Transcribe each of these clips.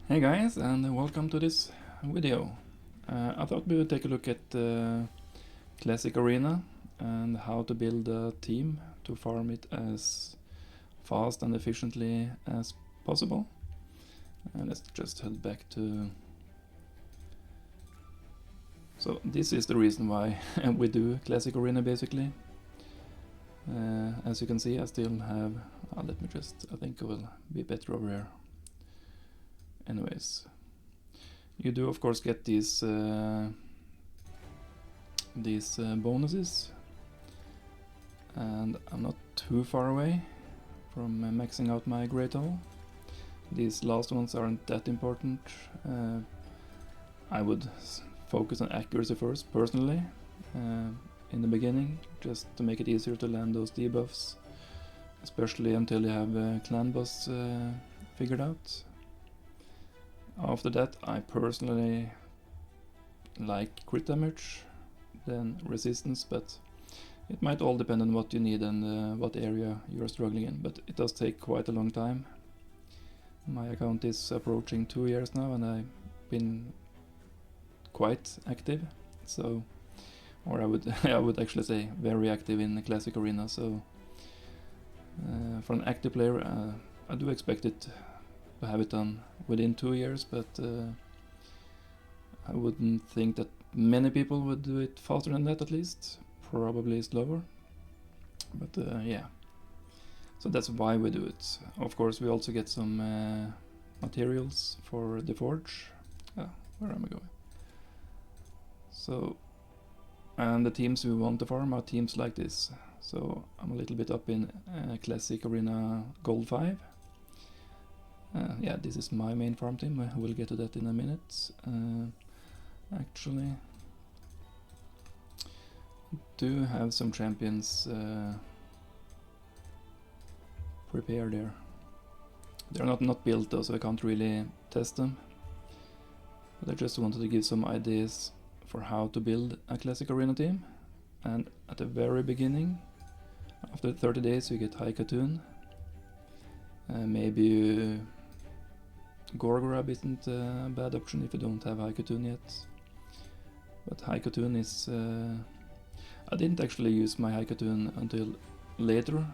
Hey guys, and welcome to this video. I thought we would take a look at Classic Arena and how to build a team to farm it as fast and efficiently as possible. Let's just head back to... So this is the reason why we do Classic Arena basically. As you can see, I still have... let me just... I think it will be better over here. Anyways, you do of course get these bonuses, and I'm not too far away from maxing out my Great Hall. These last ones aren't that important. I would focus on accuracy first, personally, in the beginning, just to make it easier to land those debuffs, especially until you have clan boss figured out. After that, I personally like crit damage, then resistance, but it might all depend on what you need and what area you're struggling in, but it does take quite a long time. My account is approaching 2 years now and I've been quite active, so, or I would I would actually say very active in the Classic Arena, so for an active player I do expect it to have it done within 2 years, but I wouldn't think that many people would do it faster than that, at least. Probably slower. But yeah. So that's why we do it. Of course, we also get some materials for the forge. Where am I going? So, and the teams we want to farm are teams like this. So I'm a little bit up in Classic Arena Gold 5. Yeah, this is my main farm team. We'll get to that in a minute. Actually, do have some champions prepared there. They're not built though, so I can't really test them. But I just wanted to give some ideas for how to build a Classic Arena team. And at the very beginning, after 30 days, you get High Cartoon. Maybe Gorgorab isn't a bad option if you don't have High Cartoon yet. But High Cartoon is... I didn't actually use my High Cartoon until later.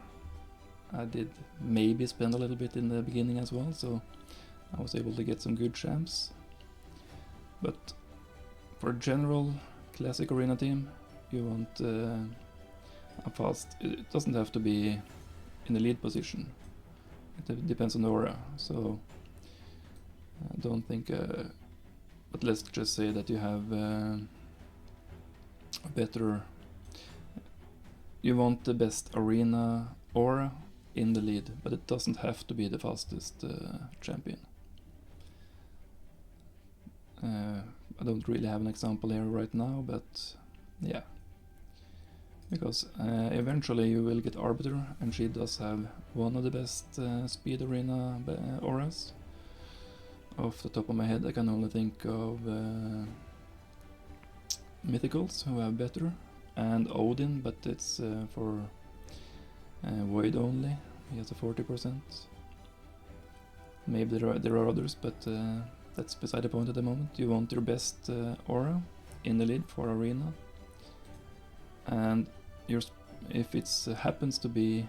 I did maybe spend a little bit in the beginning as well, so I was able to get some good champs. But for a general Classic Arena team, you want a fast... It doesn't have to be in the lead position. It depends on the aura, so I don't think... but let's just say that you have a better... You want the best arena aura in the lead, but it doesn't have to be the fastest champion. I don't really have an example here right now, but yeah. Because eventually you will get Arbiter, and she does have one of the best speed arena auras. Off the top of my head I can only think of Mythicals, who have better, and Odin, but it's for Void only. He has a 40%. Maybe there are others, but that's beside the point at the moment. You want your best aura in the lead for arena, and if it happens to be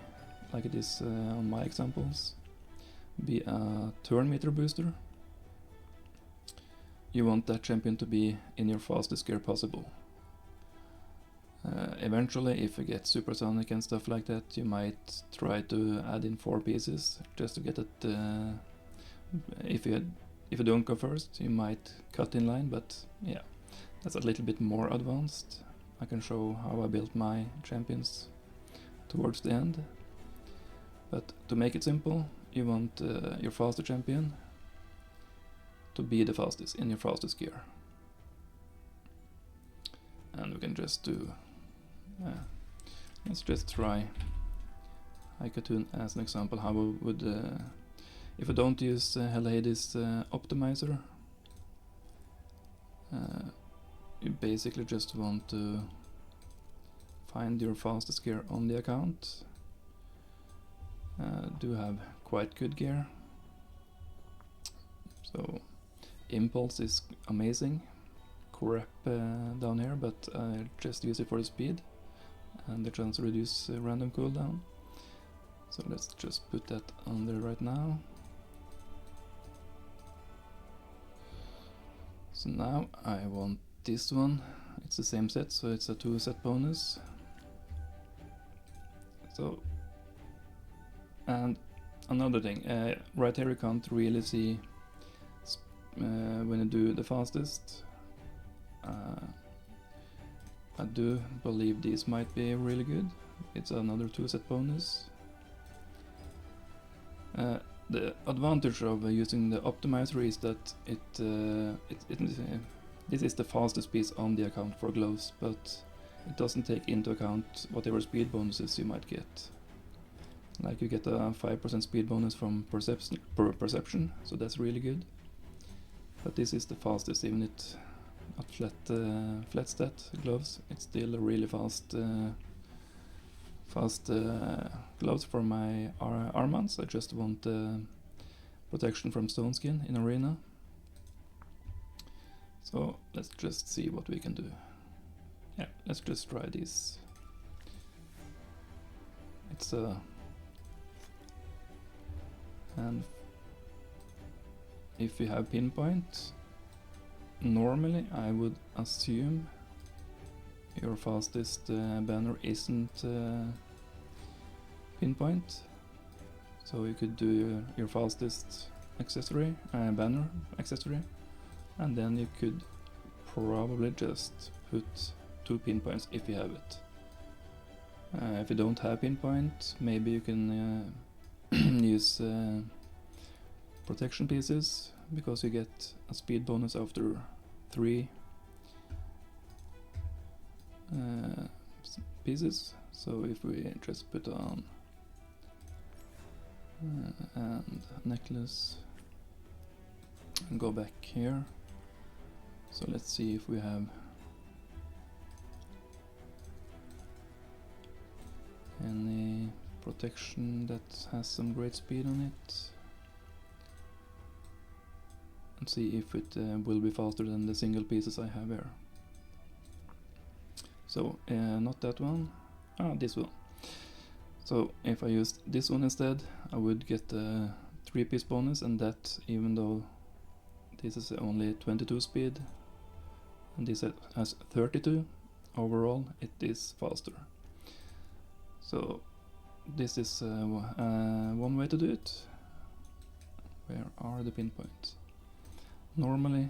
like it is on my examples, be a turn meter booster, you want that champion to be in your fastest gear possible. Eventually, if you get supersonic and stuff like that, you might try to add in 4 pieces just to get it. If you don't go first, you might cut in line, but yeah, that's a little bit more advanced. I can show how I built my champions towards the end. But to make it simple, you want your faster champion to be the fastest in your fastest gear. And we can just do... let's just try High Cartoon as an example. How we would... if you don't use Hell Hades optimizer, you basically just want to find your fastest gear on the account. Do have quite good gear, so impulse is amazing. Crap down here, but I just use it for the speed and the chance to reduce random cooldown. So let's just put that on there right now. So now I want this one. It's the same set, so it's a 2 set bonus. So, and another thing, right here you can't really see when you do the fastest. I do believe this might be really good. It's another 2 set bonus. The advantage of using the optimizer is that this is the fastest piece on the account for gloves, but it doesn't take into account whatever speed bonuses you might get. Like you get a 5% speed bonus from perception, so that's really good. But this is the fastest, even at flat stat gloves. It's still a really fast gloves for my armbands. I just want protection from stone skin in arena. So let's just see what we can do. Yeah, let's just try this. It's and if you have pinpoint, normally I would assume your fastest banner isn't pinpoint, so you could do your fastest accessory, banner accessory, and then you could probably just put 2 pinpoints if you have it. If you don't have pinpoint, maybe you can use protection pieces, because you get a speed bonus after 3 pieces. So if we just put on and necklace and go back here, so let's see if we have any protection that has some great speed on it, and see if it will be faster than the single pieces I have here. So not that one, this one. So if I used this one instead, I would get a 3-piece bonus, and that, even though this is only 22 speed and this has 32, overall it is faster. So this is one way to do it. Where are the pinpoints? Normally,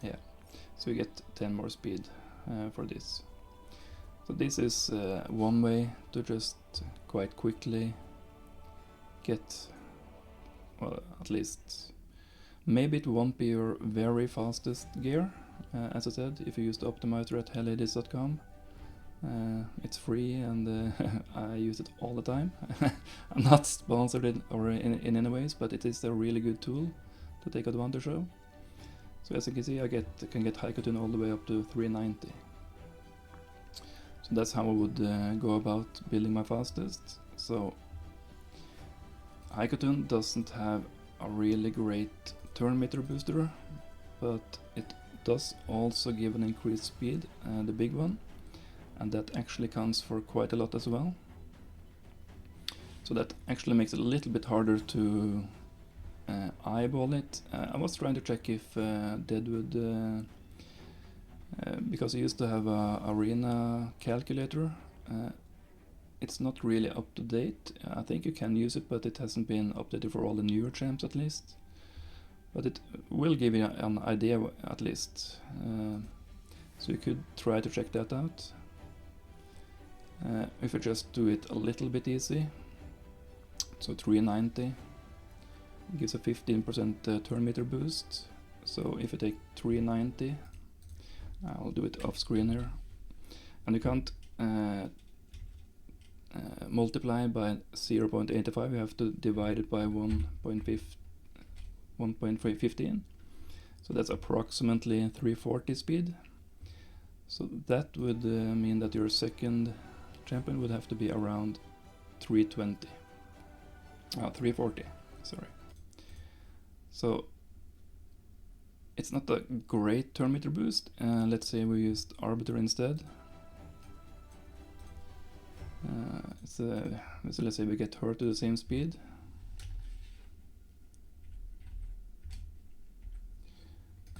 yeah, so you get 10 more speed for this. So this is one way to just quite quickly get, well, at least, maybe it won't be your very fastest gear. As I said, if you use the optimizer at helladies.com, it's free, and I use it all the time. I'm not sponsored or in any ways, but it is a really good tool to take advantage of. So as you can see, I can get Haikotun all the way up to 390. So that's how I would go about building my fastest. So Haikotun doesn't have a really great turn meter booster, but it does also give an increased speed, the big one, and that actually counts for quite a lot as well. So that actually makes it a little bit harder to eyeball it. I was trying to check if Deadwood, because I used to have a arena calculator, it's not really up to date. I think you can use it, but it hasn't been updated for all the newer champs at least. But it will give you an idea at least. So you could try to check that out. If you just do it a little bit easy, so 390 gives a 15% turn meter boost. So if you take 390, I'll do it off screen here, and you can't multiply by 0.85, you have to divide it by 1.15, so that's approximately 340 speed. So that would mean that your second champion would have to be around 340, sorry. So it's not a great turn meter boost. Let's say we used Arbiter instead. So let's say we get her to the same speed.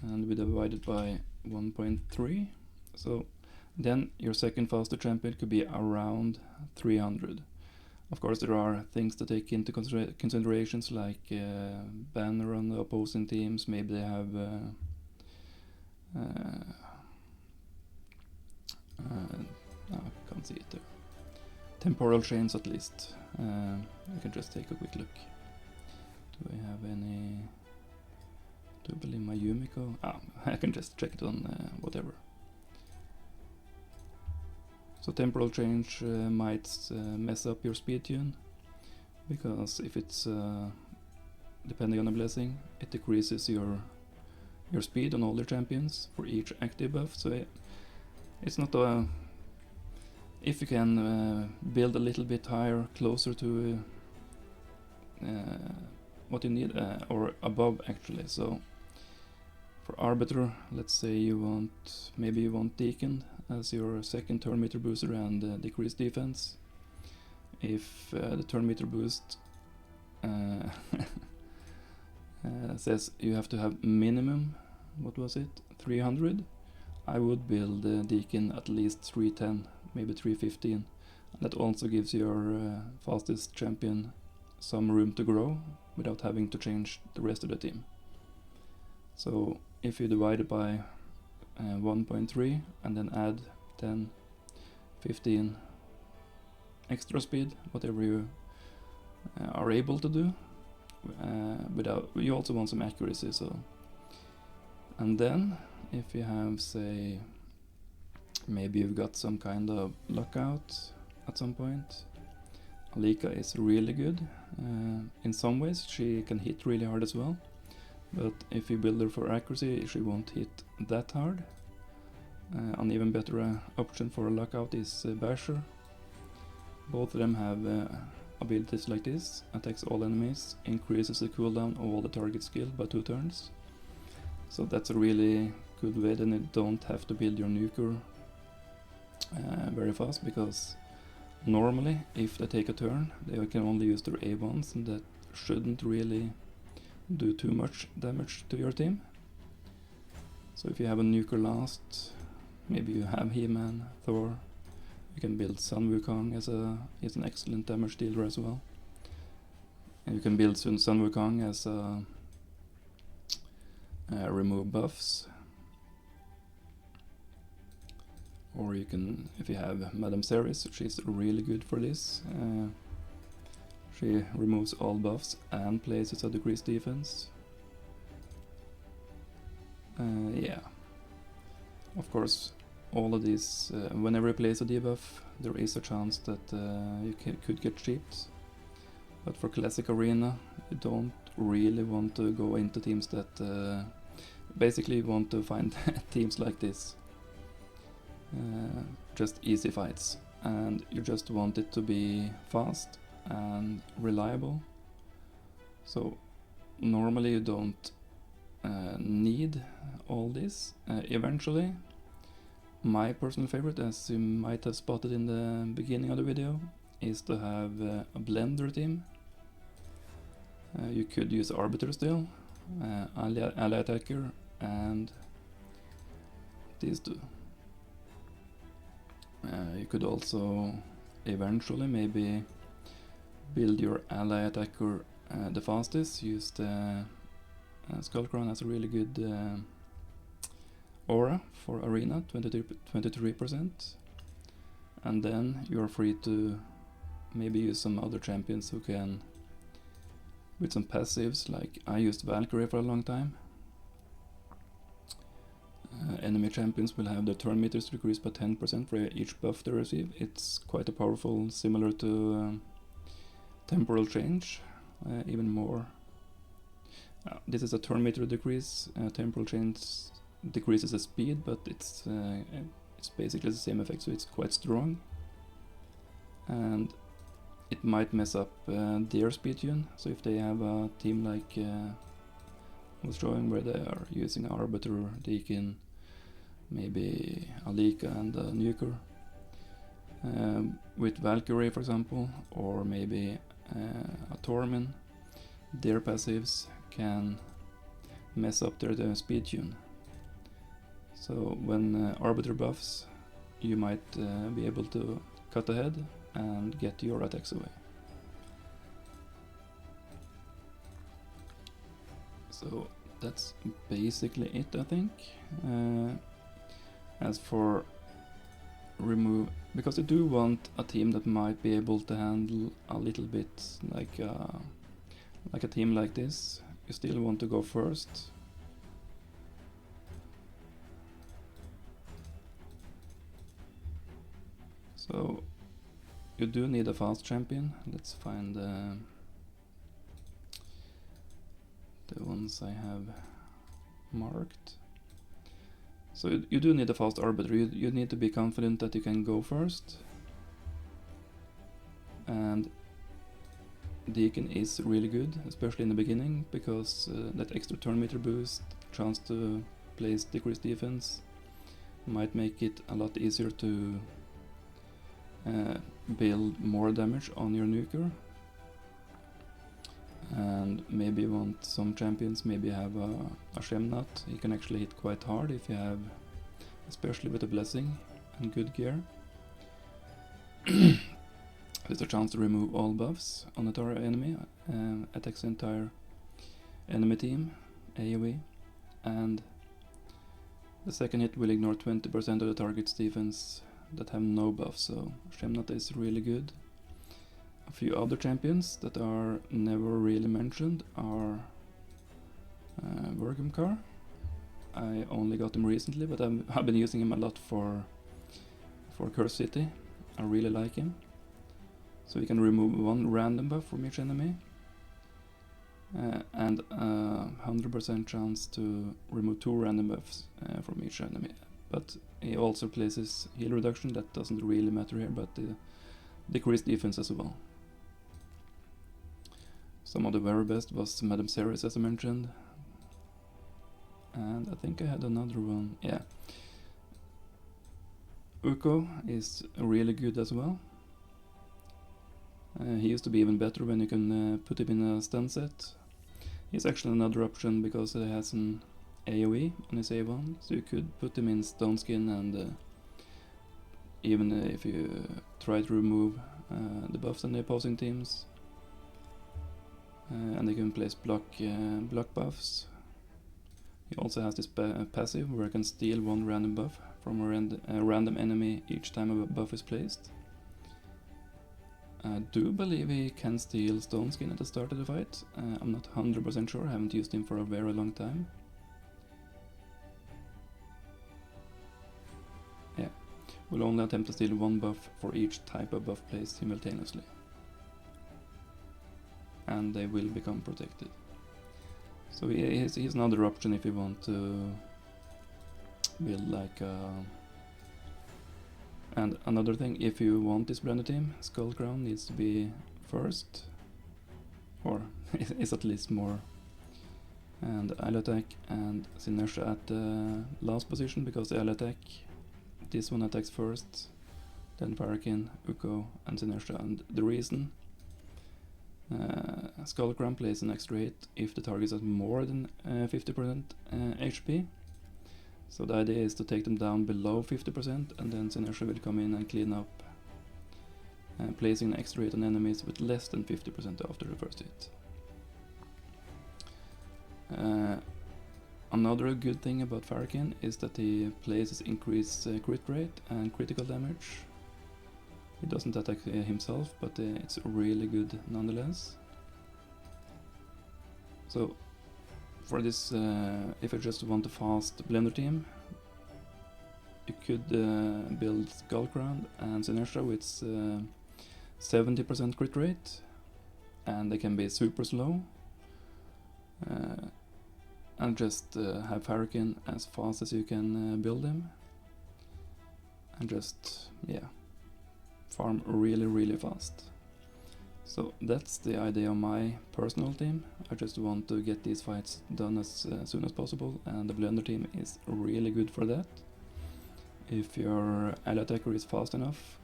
And we divide it by 1.3. So then your second faster champion could be around 300. Of course, there are things to take into considerations, like banner on the opposing teams. Maybe they have I can't see it there. Temporal chains at least. I can just take a quick look. Do I have any? Do I believe my Yumiko? I can just check it on whatever. So temporal change might mess up your speed tune, because if it's depending on a blessing, it decreases your speed on all your champions for each active buff. So it's not a... If you can build a little bit higher, closer to what you need, or above actually. So for Arbiter, let's say maybe you want Deacon as your second turn meter booster and decreased defense. If the turn meter boost says you have to have minimum, what was it, 300, I would build Deacon at least 310, maybe 315. That also gives your fastest champion some room to grow without having to change the rest of the team. So if you divide it by 1.3 and then add 10, 15 extra speed, whatever you are able to do, you also want some accuracy. So, and then if you have, say, maybe you've got some kind of lockout at some point, Alika is really good. In some ways she can hit really hard as well, but if you build her for accuracy, she won't hit that hard. An even better option for a lockout is Basher. Both of them have abilities like this: attacks all enemies, increases the cooldown of all the target skill by 2 turns. So that's a really good way. Then you don't have to build your nuker very fast, because normally if they take a turn they can only use their A1s, and that shouldn't really do too much damage to your team. So if you have a nuker last, maybe you have He-Man, Thor, you can build Sun Wukong as he's an excellent damage dealer as well. And you can build Sun Wukong as remove buffs. Or you can, if you have Madame Ceres, she's really good for this. She removes all buffs and places a decreased defense. Yeah. Of course, all of these, whenever you place a debuff, there is a chance that you could get cheaped. But for Classic Arena, you don't really want to go into teams that basically want to find teams like this. Just easy fights, and you just want it to be fast and reliable. So normally you don't need all this. Eventually, my personal favorite, as you might have spotted in the beginning of the video, is to have a blender team. You could use Arbiter still, ally attacker, and these two. You could also eventually maybe build your ally attacker the fastest, use the Skullcrown as a really good aura for arena, 23%, and then you're free to maybe use some other champions who can, with some passives, like I used Valkyrie for a long time. Enemy champions will have their turn meters decreased by 10% for each buff they receive. It's quite a powerful, similar to temporal change, even more. This is a turn meter decrease. Temporal change decreases the speed, but it's basically the same effect, so it's quite strong. And it might mess up their speed tune. So if they have a team like was showing, where they are using Arbiter, Deacon, maybe Alika and a Nuker. With Valkyrie, for example, or maybe a Tormin, their passives can mess up their speed tune. So when Arbiter buffs, you might be able to cut ahead and get your attacks away. So that's basically it, I think. As for remove, because I do want a team that might be able to handle a little bit like a team like this. You still want to go first. So you do need a fast champion. Let's find the ones I have marked. So you do need a fast Arbiter. You need to be confident that you can go first. And Deacon is really good, especially in the beginning, because that extra turn meter boost, chance to place decreased defense, might make it a lot easier to build more damage on your nuker. And maybe you want some champions, maybe have a Shemnat. He can actually hit quite hard if you have, especially with a blessing and good gear. There's a chance to remove all buffs on the target enemy, attacks the entire enemy team, AoE, and the second hit will ignore 20% of the target's defense that have no buff, so Shemnat is really good. A few other champions that are never really mentioned are Vergamkar. I only got him recently, but I've been using him a lot for Curse City. I really like him. So you can remove one random buff from each enemy, and 100% chance to remove 2 random buffs from each enemy. But he also places heal reduction, that doesn't really matter here, but decreased defense as well. Some of the very best was Madame Ceres, as I mentioned. And I think I had another one, yeah. Uko is really good as well. He used to be even better when you can put him in a stun set. He's actually another option because he has an AoE on his A1, so you could put him in Stone Skin, and even if you try to remove the buffs on the opposing teams, and they can place block buffs. He also has this passive where I can steal 1 random buff from a random enemy each time a buff is placed. I do believe he can steal Stone Skin at the start of the fight. I'm not 100% sure, I haven't used him for a very long time. Yeah, we'll only attempt to steal 1 buff for each type of buff placed simultaneously. And they will become protected. So he's another option if you want to build like a... And another thing, if you want this brand new team, Skull Crown needs to be first, or is at least more, and Isle Attack and Sinesha at the last position, because the Isle Attack, this one attacks first, then Farrakin, Uko and Sinesha, and the reason Skull Crown plays an extra hit if the target has more than 50% HP. So the idea is to take them down below 50%, and then Sinesha will come in and clean up, placing an extra hit on enemies with less than 50% after the first hit. Another good thing about Farrakin is that he places increased crit rate and critical damage. He doesn't attack himself, but it's really good nonetheless. So for this, if you just want a fast blender team, you could build Skullcrown and Sinesha with 70% crit rate, and they can be super slow, and just have Farrakin as fast as you can build him, and just, yeah, farm really fast. So that's the idea of my personal team. I just want to get these fights done as soon as possible, and the Blender team is really good for that. If your ally attacker is fast enough,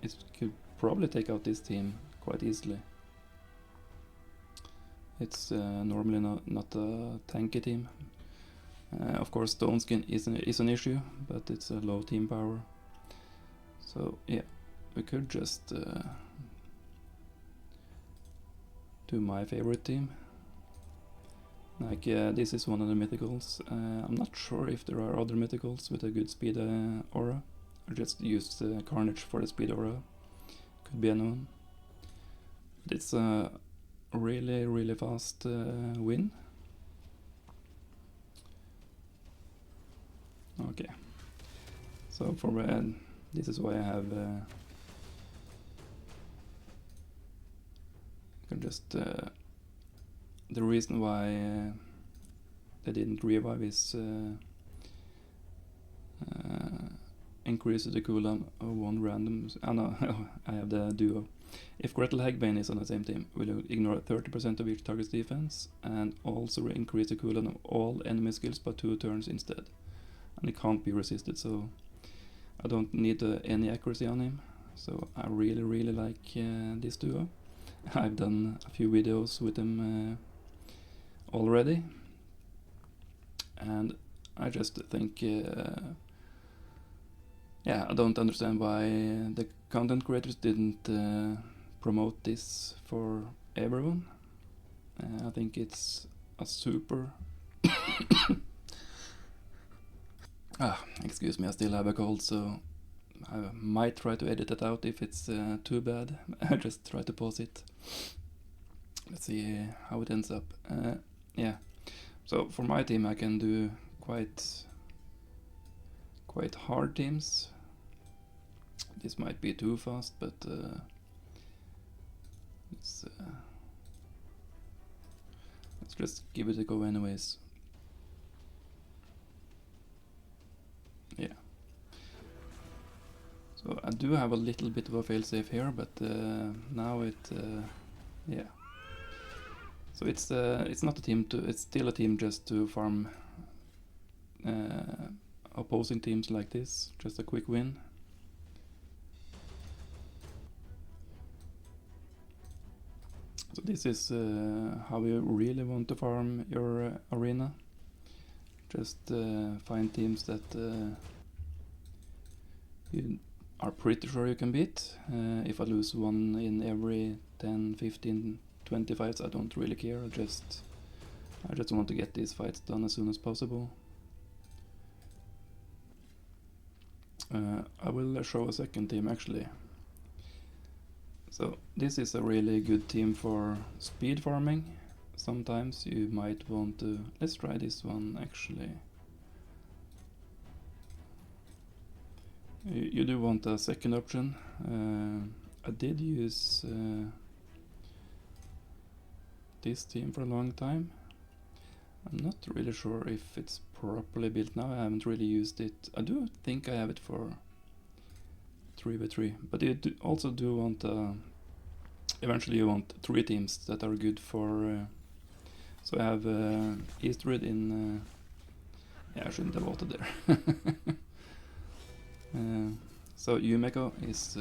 it could probably take out this team quite easily. It's normally not a tanky team. Of course, Stone Skin is an issue, but it's a low team power. So yeah, we could just do my favorite team. Like, this is one of the mythicals. I'm not sure if there are other mythicals with a good speed aura. I just used Carnage for the speed aura. Could be anyone. But it's a really fast win. Okay. So for this is why I have can just the reason why they didn't revive is increase the cooldown of one random. No, I have the duo. If Gretel Hegbane is on the same team, we'll ignore 30% of each target's defense and also increase the cooldown of all enemy skills by 2 turns instead. And it can't be resisted, so I don't need any accuracy on him. So I really like this duo. I've done a few videos with him already, and I just think yeah, I don't understand why the content creators didn't promote this for everyone. I think it's a super excuse me, I still have a cold, so I might try to edit it out if it's too bad. I just try to pause it. Let's see how it ends up. Yeah, so for my team I can do quite hard teams. This might be too fast, but let's just give it a go anyways. Yeah. So I do have a little bit of a failsafe here, but now it, yeah. So it's not a team to, it's still a team just to farm opposing teams like this, just a quick win. So this is how you really want to farm your arena. Just find teams that you are pretty sure you can beat. If I lose one in every 10, 15, 20 fights, I don't really care. I just want to get these fights done as soon as possible. I will show a second team actually. So this is a really good team for speed farming. Sometimes you might want to, let's try this one actually. You do want a second option. I did use this team for a long time. I'm not really sure if it's properly built now. I haven't really used it. I do think I have it for 3v3, but you also do want eventually you want 3 teams that are good for so I have Eastrid in yeah, I shouldn't have voted there. So Yumeko is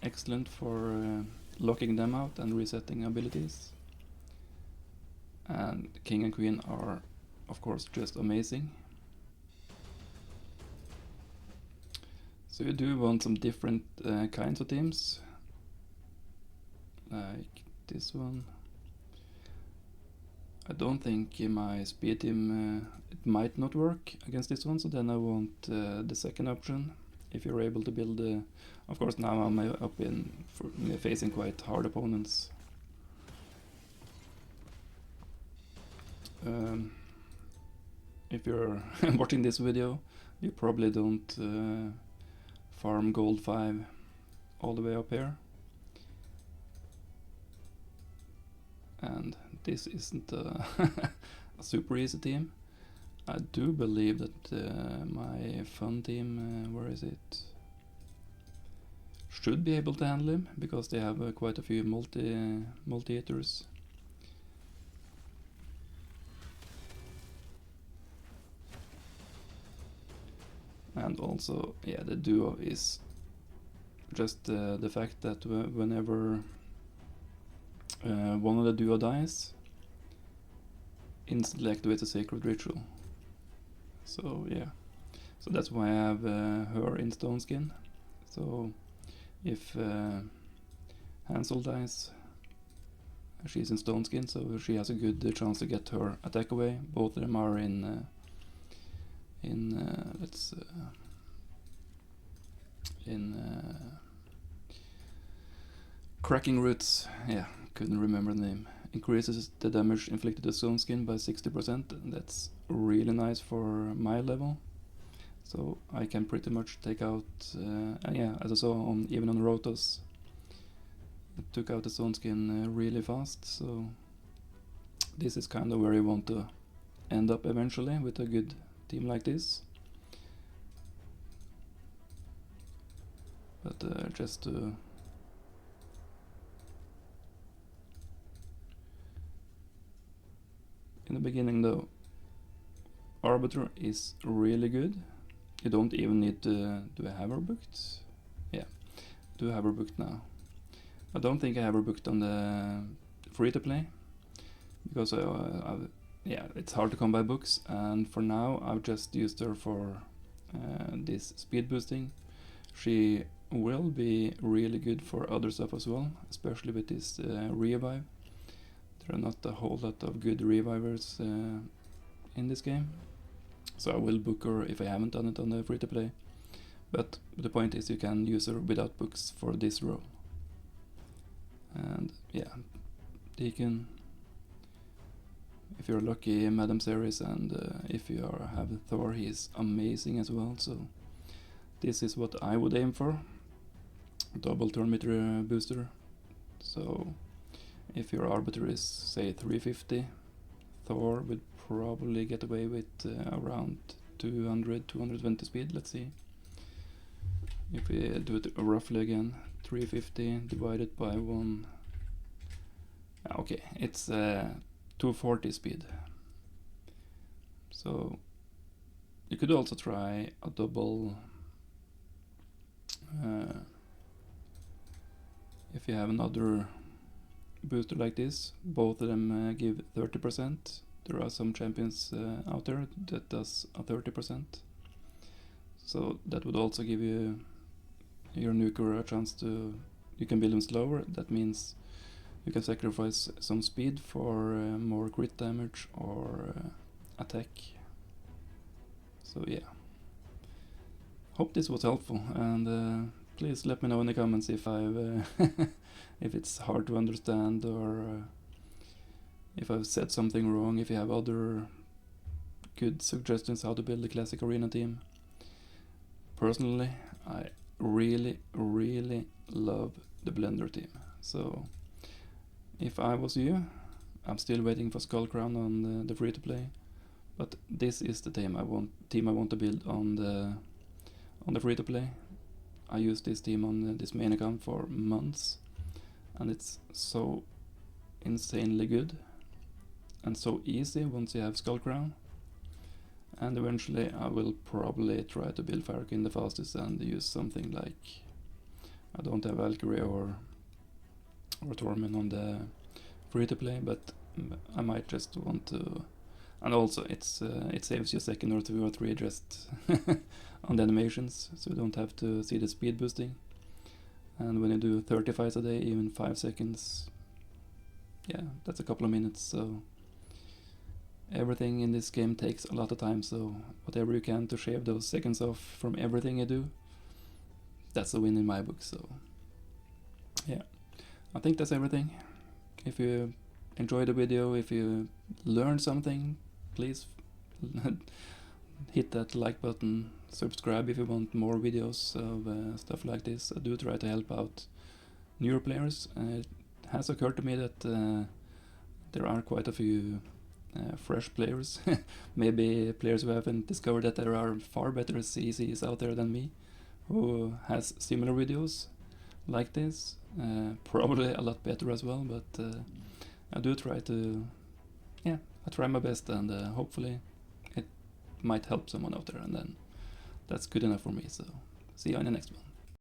excellent for locking them out and resetting abilities, and King and Queen are of course just amazing. So you do want some different kinds of teams, like this one. I don't think my speed team, it might not work against this one, so then I want the second option. If you're able to build, of course now I'm up in facing quite hard opponents. If you're watching this video, you probably don't farm gold 5 all the way up here. And this isn't a super easy team. I do believe that my fun team, where is it? should be able to handle him, because they have quite a few multi-hitters. And also, yeah, the duo is just the fact that whenever one of the duo dies, instantly activates a sacred ritual. So yeah, so that's why I have her in Stone Skin. So if Hansel dies, she's in Stone Skin, so she has a good chance to get her attack away. Both of them are in Cracking Roots. Yeah, couldn't remember the name. Increases the damage inflicted to Stone Skin by 60%, and that's really nice for my level. So I can pretty much take out, yeah, as I saw even on Rotos, it took out the Stone Skin really fast. So this is kind of where you want to end up eventually with a good team like this. But just to in the beginning though, Arbiter is really good. You don't even need to do I have her booked? Yeah, do I have her booked now? I don't think I have her booked on the free-to-play, because yeah, it's hard to come by books, and for now I've just used her for this speed boosting. She will be really good for other stuff as well, especially with this revive. There are not a whole lot of good revivers in this game, so I will book her if I haven't done it on the free-to-play. But the point is you can use her without books for this role. And yeah, Deacon, if you're lucky, Madam Ceres, and if you have Thor, he is amazing as well. So this is what I would aim for, double turn meter booster. So if your Arbiter is say 350, Thor would probably get away with around 220 speed. Let's see if we do it roughly again. 350 divided by 1. Okay, it's 240 speed. So you could also try a double if you have another booster like this. Both of them give 30%. There are some champions out there that does a 30%. So that would also give you your nuker a chance to, you can build him slower. That means you can sacrifice some speed for more crit damage or attack. So yeah, hope this was helpful, and please let me know in the comments if I've if it's hard to understand, or if I've said something wrong, if you have other good suggestions how to build a classic arena team. Personally, I really love the Blender team. So if I was you, I'm still waiting for Skull Crown on the free-to-play, but this is the team I want to build on the free-to-play. I used this team on this main account for months, and it's so insanely good and so easy once you have Skull Crown. And eventually I will probably try to build Farkin the fastest and use something like, I don't have Valkyrie or Tormin on the free-to-play, but I might just want to, and also it saves you a second or 2 or 3 just on the animations, so you don't have to see the speed boosting. And when you do 30 fights a day, even 5 seconds, yeah, that's a couple of minutes. So everything in this game takes a lot of time, so whatever you can to shave those seconds off from everything you do, that's a win in my book. So yeah, I think that's everything. If you enjoyed the video, if you learned something, please hit that like button, subscribe if you want more videos of stuff like this. I do try to help out newer players. It has occurred to me that there are quite a few fresh players, maybe players who haven't discovered that there are far better CCs out there than me, who has similar videos, like this. Probably a lot better as well, but I do try to, yeah, I try my best, and hopefully it might help someone out there, and then that's good enough for me. So see you in the next one.